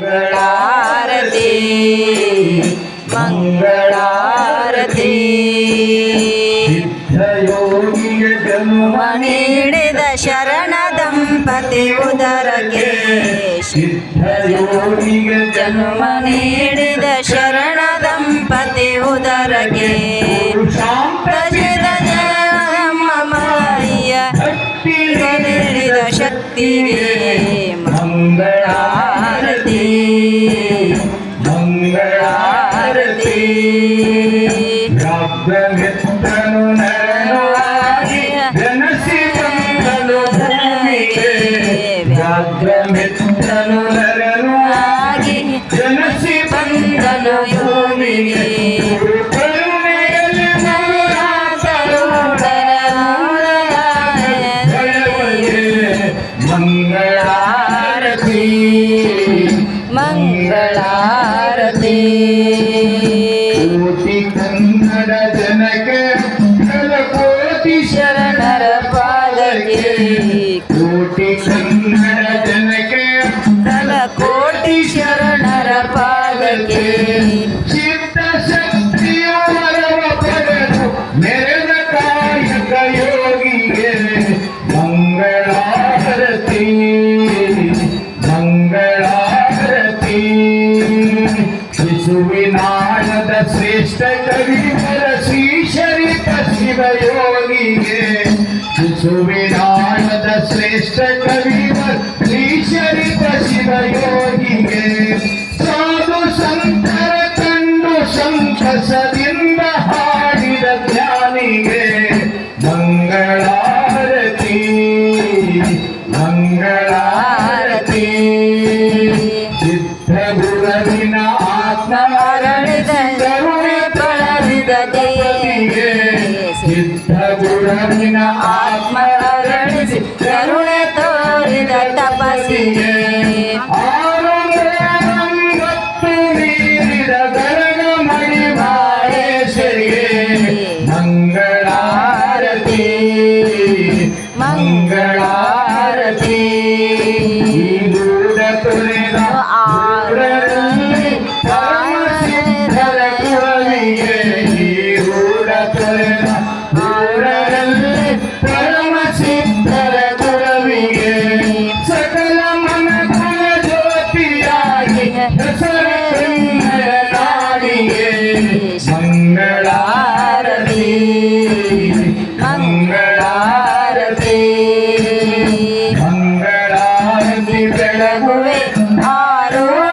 ಮಂಗಳಾರತಿ ಮಂಗಳಾರತಿ ಸಿದ್ಧಯೋಗಿಯ ಜನ್ಮ ನೀಡಿದ ಶರಣ ದಂಪತಿ ಉದರಕ್ಕೆ ಸಿದ್ಧಯೋಗಿಯ ಜನ್ಮ ನೀಡಿದ ಶರಣ ದಂಪತಿ ಉದರಕ್ಕೆ ಪ್ರಸಿದ್ಧ ಜಯಮಯ್ಯ ನೀಡಿದ ಶಕ್ತಿಗೆ ಮಂಗಳಾರತಿ ಮಂಗಳಾರತಿ ವ್ಯಾಘ್ರಮಿತ್ರನು ನರನಾಗಿ ಜನಸಿ ಬಂದನು ಭೂಮಿಗೆ ವ್ಯಾಘ್ರಮಿತ್ರನು ನರನಾಗಿ ಜನಸಿ ಬಂದನು ಭೂಮಿಗೆ ಮಂಗಳಾರತಿ ಮಂಗಳಾರತಿ ಕೋಟಿ ಕನ್ನಡ ಜನಕ್ಕೆ ಕೋಟಿ ಶರಣರ ಪಾದಕ್ಕೆ ಕೋಟಿ ಕನ್ನಡ ಜನಕ್ಕೆ ಕೋಟಿ ಶರಣರ ಪಾದಕ್ಕೆ ಚಿತ್ತ ಶಕ್ತಿಯ ವರವ ಪಡೆದು ಮೆರೆದ ಕಾಯಕ ಯೋಗಿಗೆ ಮಂಗಳಾರತಿ ಮಂಗಳಾರತಿ ಶಿಶುವಿನಾಳದ ಶ್ರೇಷ್ಠ ಕವಿವರ ಶ್ರೀಶರಿತ ಶಿವಯೋಗಿಗೆ ಶಿಶುವಿನಾಳದ ಶ್ರೇಷ್ಠ ಕವಿವರ ಶ್ರೀಶರಿತ ಶಿವಯೋಗಿಗೆ ಸಾಧು ಸಂತರ ಕಂಡು ಸಂತಸದಿಂದ ಹಾಡಿದ ಜ್ಞಾನಿಗೆ ಮಂಗಳಾರತಿ ಮಂಗಳಾರತಿ ಸಿದ್ಧಗುರುವಿನ ಆತ್ಮ ಅರಳಿದ ಕರುಣೆ ಪಳರಿದ ದೇವಿಗೆ ಸಿದ್ಧಗುರುವಿನ ಆತ್ಮ ಅರಳಿಸಿ ಕರುಣೆ ತೋರಿದ ತಪಸ್ಸಿಗೆ ಆರಂಭತ್ತು ನೀಡಿದ ಗರಗ ಮಣಿಮಾಳೇಶ್ವರಿಗೆ ಮಂಗಳಾರತಿ ಮಂಗಳಾರತಿ ಈ ದೂರ ತೊರೆದ